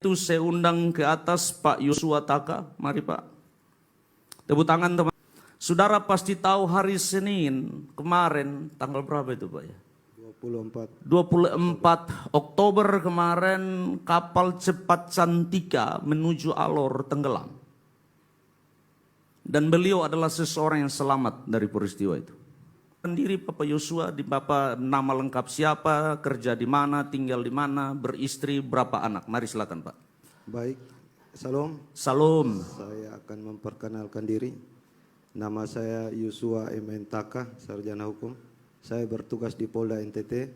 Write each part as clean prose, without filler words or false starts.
Itu saya undang ke atas Pak Yosua Taka. Mari Pak. Tepuk tangan teman. Saudara pasti tahu hari Senin kemarin, tanggal berapa itu Pak ya? 24 Oktober kemarin kapal cepat Cantika menuju Alor tenggelam. Dan beliau adalah seseorang yang selamat dari peristiwa itu. Sendiri Bapak Yosua, di Bapak nama lengkap siapa, kerja di mana, tinggal di mana, beristri, berapa anak. Mari silakan Pak. Baik, salam. Salam. Saya akan memperkenalkan diri. Nama saya Yosua Taka, sarjana hukum. Saya bertugas di Polda NTT.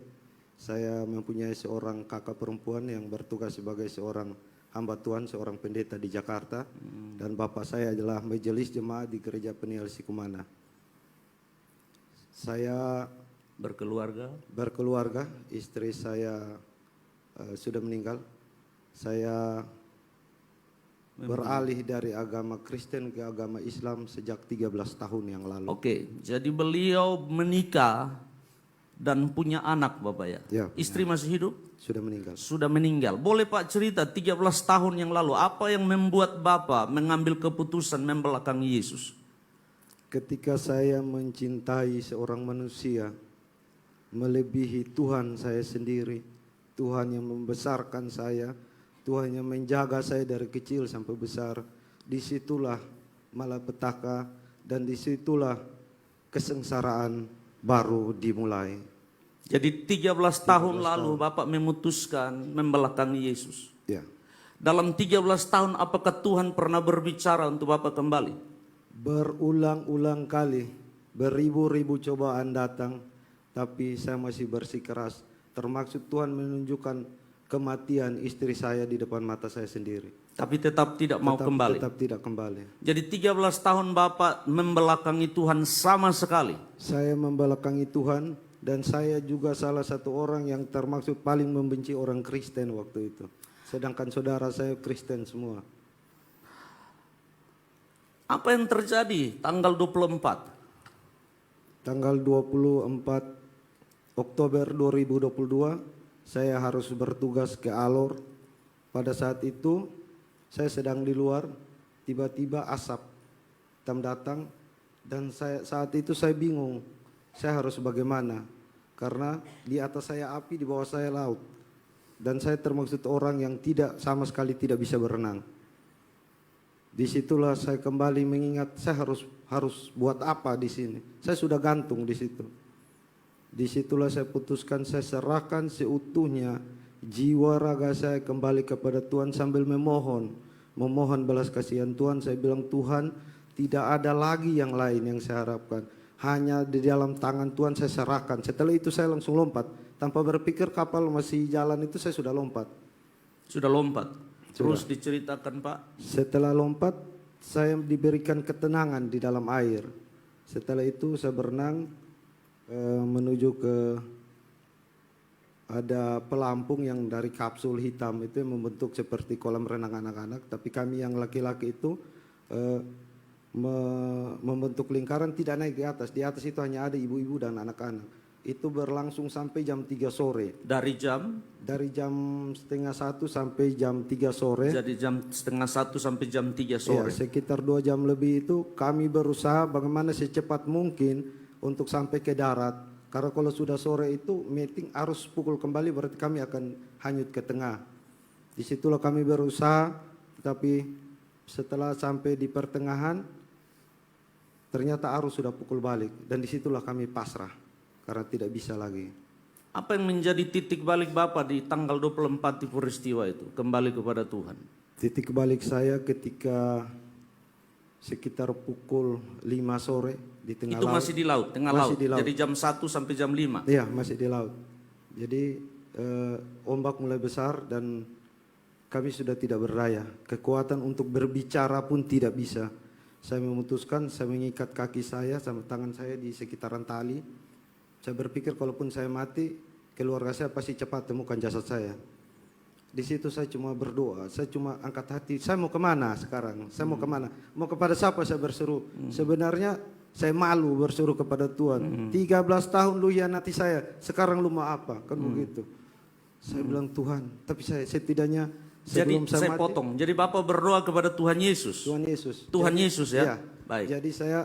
Saya mempunyai seorang kakak perempuan yang bertugas sebagai seorang hamba Tuhan, seorang pendeta di Jakarta. Dan bapak saya adalah majelis jemaat di Gereja Peniel Sikumana. Saya berkeluarga, istri saya sudah meninggal. Saya beralih dari agama Kristen ke agama Islam sejak 13 tahun yang lalu. Oke, jadi beliau menikah dan punya anak Bapak ya? Ya, istri masih hidup? Sudah meninggal. Sudah meninggal. Boleh Pak cerita 13 tahun yang lalu, apa yang membuat Bapak mengambil keputusan membelakangi Yesus? Ketika saya mencintai seorang manusia melebihi Tuhan saya sendiri, Tuhan yang membesarkan saya, Tuhan yang menjaga saya dari kecil sampai besar, disitulah malapetaka dan disitulah kesengsaraan baru dimulai. Jadi 13 tahun lalu Bapak memutuskan membelakangi Yesus. Ya. Dalam 13 tahun apakah Tuhan pernah berbicara untuk Bapak kembali? Berulang-ulang kali, beribu-ribu cobaan datang, tapi saya masih bersikeras. Termaksud Tuhan menunjukkan kematian istri saya di depan mata saya sendiri. Tapi tetap tidak mau kembali. Tetap tidak kembali. Jadi 13 tahun Bapak membelakangi Tuhan sama sekali. Saya membelakangi Tuhan dan saya juga salah satu orang yang termaksud paling membenci orang Kristen waktu itu. Sedangkan saudara saya Kristen semua. Apa yang terjadi tanggal 24? Tanggal 24 Oktober 2022 saya harus bertugas ke Alor. Pada saat itu saya sedang di luar, tiba-tiba asap hitam datang dan saat itu saya bingung. Saya harus bagaimana? Karena di atas saya api, di bawah saya laut. Dan saya termaksud orang yang sama sekali tidak bisa berenang. Disitulah saya kembali mengingat saya harus buat apa di sini. Saya sudah gantung di situ. Disitulah saya putuskan, saya serahkan seutuhnya jiwa raga saya kembali kepada Tuhan sambil memohon belas kasihan Tuhan. Saya bilang, Tuhan, tidak ada lagi yang lain yang saya harapkan. Hanya di dalam tangan Tuhan saya serahkan. Setelah itu saya langsung lompat. Tanpa berpikir kapal masih jalan itu saya sudah lompat. Sudah lompat. Terus diceritakan Pak. Setelah lompat saya diberikan ketenangan di dalam air. Setelah itu saya berenang menuju ke ada pelampung yang dari kapsul hitam itu yang membentuk seperti kolam renang anak-anak. Tapi kami yang laki-laki itu membentuk lingkaran, tidak naik di atas. Di atas itu hanya ada ibu-ibu dan anak-anak. Itu berlangsung sampai jam 3 sore. Dari jam 12:30 sampai jam 3 sore. Jadi jam 12:30 sampai jam 3 sore. Ya, sekitar 2 jam lebih itu kami berusaha bagaimana secepat mungkin untuk sampai ke darat. Karena kalau sudah sore itu meeting harus pukul kembali, berarti kami akan hanyut ke tengah. Disitulah kami berusaha, tapi setelah sampai di pertengahan ternyata arus sudah pukul balik. Dan disitulah kami pasrah karena tidak bisa lagi. Apa yang menjadi titik balik Bapak di tanggal 24 di peristiwa itu? Kembali kepada Tuhan. Titik balik saya ketika sekitar pukul 5 sore di tengah itu laut. Masih di laut, tengah masih laut. Di laut. Jadi jam 1 sampai jam 5. Iya, masih di laut. Jadi ombak mulai besar dan kami sudah tidak berdaya. Kekuatan untuk berbicara pun tidak bisa. Saya memutuskan, saya mengikat kaki saya sama tangan saya di sekitaran tali. Saya berpikir kalaupun saya mati, keluarga saya pasti cepat temukan jasad saya. Di situ saya cuma berdoa, saya cuma angkat hati, saya mau kemana sekarang? Saya mau kemana? Mau kepada siapa saya berseru? Sebenarnya saya malu berseru kepada Tuhan. 13 tahun lu hianati saya, sekarang lu mau apa? Kan begitu. Saya bilang, Tuhan, tapi saya setidaknya Jadi Sebelum saya mati, potong. Jadi Bapak berdoa kepada Tuhan Yesus. Tuhan Yesus. Tuhan Jadi- Yesus ya. Iya. Baik. Jadi saya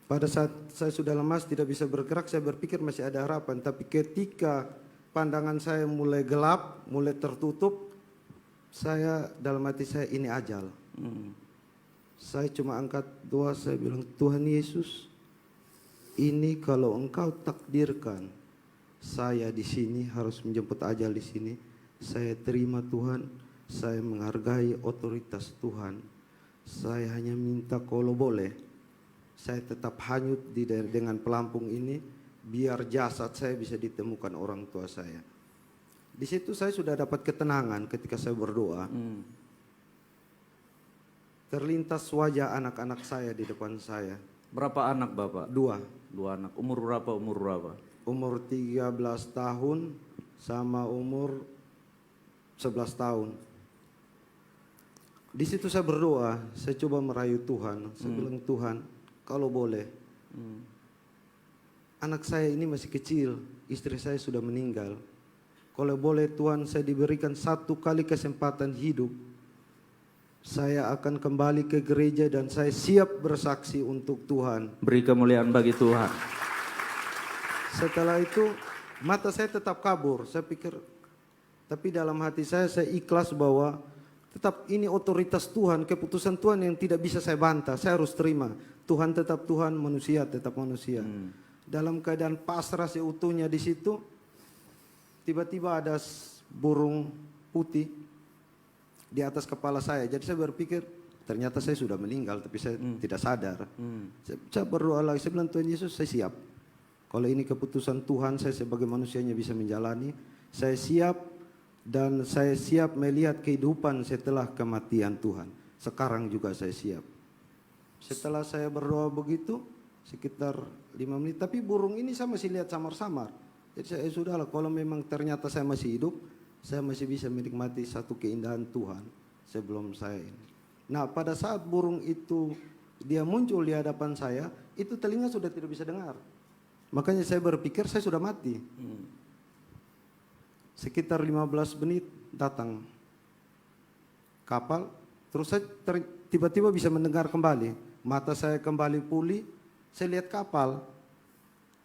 pada saat saya sudah lemas tidak bisa bergerak, saya berpikir masih ada harapan. Tapi ketika pandangan saya mulai gelap, mulai tertutup, saya dalam hati saya ini ajal. Saya cuma angkat doa, saya bilang, Tuhan Yesus, ini kalau Engkau takdirkan saya di sini harus menjemput ajal di sini, saya terima Tuhan, saya menghargai otoritas Tuhan. Saya hanya minta kalau boleh, saya tetap hanyut dengan pelampung ini, biar jasad saya bisa ditemukan orang tua saya. Di situ saya sudah dapat ketenangan ketika saya berdoa. Terlintas wajah anak-anak saya di depan saya. Berapa anak Bapak? Dua. Dua anak. Umur berapa? Umur berapa? Umur 13 tahun sama umur 11 tahun. Di situ saya berdoa, saya coba merayu Tuhan. Saya bilang, Tuhan, kalau boleh, anak saya ini masih kecil, istri saya sudah meninggal. Kalau boleh Tuhan, saya diberikan satu kali kesempatan hidup. Saya akan kembali ke gereja dan saya siap bersaksi untuk Tuhan. Beri kemuliaan bagi Tuhan. Setelah itu mata saya tetap kabur. Saya pikir, tapi dalam hati saya ikhlas bahwa tetap ini otoritas Tuhan, keputusan Tuhan yang tidak bisa saya bantah. Saya harus terima. Tuhan tetap Tuhan, manusia tetap manusia. Dalam keadaan pasrah seutuhnya di situ, tiba-tiba ada burung putih di atas kepala saya. Jadi saya berpikir ternyata saya sudah meninggal, tapi saya tidak sadar. Saya berdoa lagi, saya bilang, Tuhan Yesus, saya siap. Kalau ini keputusan Tuhan, saya sebagai manusianya bisa menjalani. Saya siap dan saya siap melihat kehidupan setelah kematian Tuhan. Sekarang juga saya siap. Setelah saya berdoa begitu, sekitar 5 menit, tapi burung ini saya masih lihat samar-samar. Jadi saya sudahlah, kalau memang ternyata saya masih hidup, saya masih bisa menikmati satu keindahan Tuhan sebelum saya ini. Nah, pada saat burung itu dia muncul di hadapan saya, itu telinga sudah tidak bisa dengar. Makanya saya berpikir saya sudah mati. Sekitar 15 menit datang kapal, terus saya tiba-tiba bisa mendengar kembali. Mata saya kembali pulih, saya lihat kapal.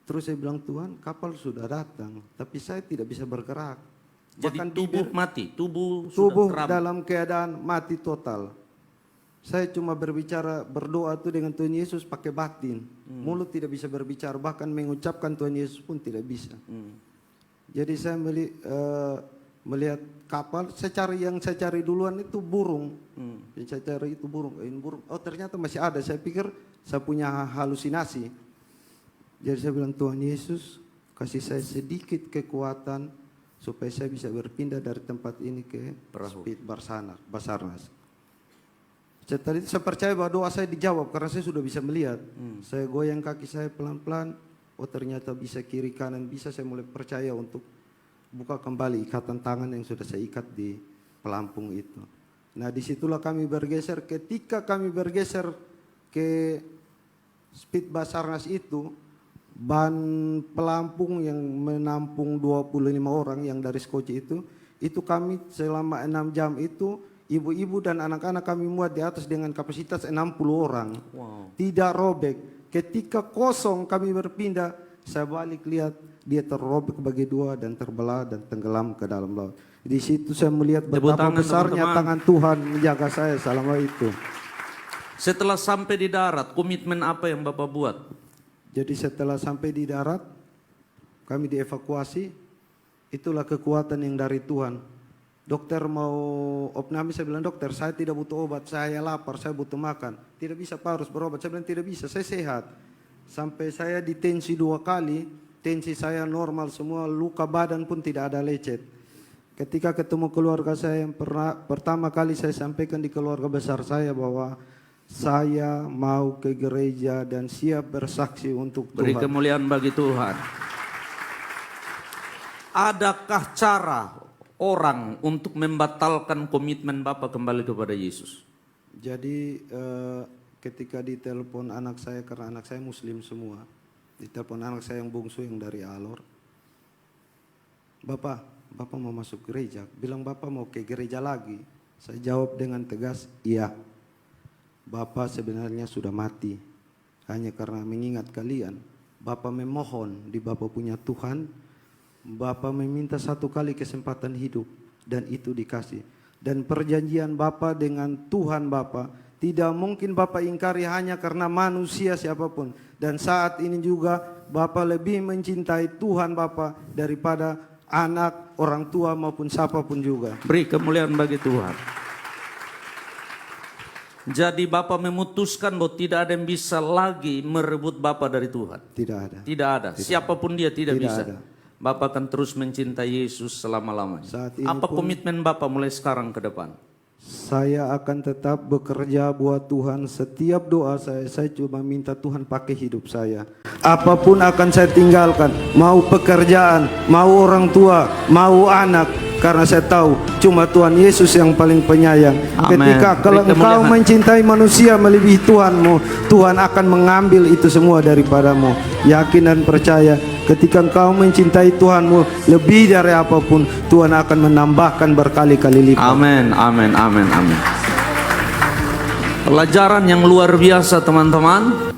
Terus saya bilang, Tuhan, kapal sudah datang, tapi saya tidak bisa bergerak. Jadi Bahkan tubuh mati, tubuh tubuh sudah kram. dalam keadaan mati total. Saya cuma berbicara, berdoa tuh dengan Tuhan Yesus pakai batin. Mulut tidak bisa berbicara, bahkan mengucapkan Tuhan Yesus pun tidak bisa. Jadi saya melihat kapal, yang saya cari duluan itu burung. Yang saya cari itu burung. Ini burung. Oh, ternyata masih ada. Saya pikir saya punya halusinasi. Jadi saya bilang, Tuhan Yesus, kasih saya sedikit kekuatan supaya saya bisa berpindah dari tempat ini ke Speed Basarnas. Setelah itu saya percaya bahwa doa saya dijawab karena saya sudah bisa melihat. Saya goyang kaki saya pelan-pelan. Oh, ternyata bisa kiri kanan, bisa. Saya mulai percaya untuk buka kembali ikatan tangan yang sudah saya ikat di pelampung itu. Nah, disitulah kami bergeser. Ketika kami bergeser ke Speed Basarnas itu, ban pelampung yang menampung 25 orang yang dari Skocie itu kami selama 6 jam itu, ibu-ibu dan anak-anak kami muat di atas dengan kapasitas 60 orang. Wow. Tidak robek. Ketika kosong kami berpindah, saya balik lihat dia terrobek bagi dua dan terbelah dan tenggelam ke dalam laut. Di situ saya melihat betapa besarnya tangan Tuhan menjaga saya selama itu. Setelah sampai di darat, komitmen apa yang Bapak buat? Jadi setelah sampai di darat, kami dievakuasi. Itulah kekuatan yang dari Tuhan. Dokter mau opname, saya bilang, dokter, saya tidak butuh obat, saya lapar, saya butuh makan. Tidak bisa Pak, harus berobat. Saya bilang, tidak bisa, saya sehat. Sampai saya ditensi 2 kali, tensi saya normal semua, luka badan pun tidak ada lecet. Ketika ketemu keluarga saya yang pertama kali saya sampaikan di keluarga besar saya bahwa saya mau ke gereja dan siap bersaksi untuk Tuhan. Beri kemuliaan bagi Tuhan. Adakah cara orang untuk membatalkan komitmen Bapak kembali kepada Yesus? Jadi ketika ditelepon anak saya, karena anak saya muslim semua, ditelepon anak saya yang bungsu yang dari Alor. Bapak, Bapak mau masuk gereja. Bilang Bapak mau ke gereja lagi. Saya jawab dengan tegas, iya. Bapak sebenarnya sudah mati. Hanya karena mengingat kalian. Bapak memohon di Bapak punya Tuhan. Bapak meminta 1 kali kesempatan hidup. Dan itu dikasih. Dan perjanjian Bapak dengan Tuhan Bapak tidak mungkin Bapak ingkari hanya karena manusia siapapun. Dan saat ini juga Bapak lebih mencintai Tuhan Bapak daripada anak, orang tua maupun siapapun juga. Beri kemuliaan bagi Tuhan. Jadi Bapak memutuskan bahwa tidak ada yang bisa lagi merebut Bapak dari Tuhan. Tidak ada. Tidak ada. Siapapun dia tidak Tidak bisa. ada. Bapak akan terus mencintai Yesus selama-lamanya. Saat ini Apa pun- komitmen Bapak mulai sekarang ke depan? Saya akan tetap bekerja buat Tuhan. Setiap doa saya cuma minta Tuhan pakai hidup saya. Apapun akan saya tinggalkan. Mau pekerjaan, mau orang tua, mau anak. Karena saya tahu cuma Tuhan Yesus yang paling penyayang. Amen. Ketika kalau Beri engkau kemuliaan. mencintai manusia melebihi Tuhanmu, Tuhan akan mengambil itu semua daripadamu. Yakin dan percaya. Ketika engkau mencintai Tuhanmu lebih dari apapun, Tuhan akan menambahkan berkali-kali lipat. Amin, amin, amin, amin. Pelajaran yang luar biasa teman-teman.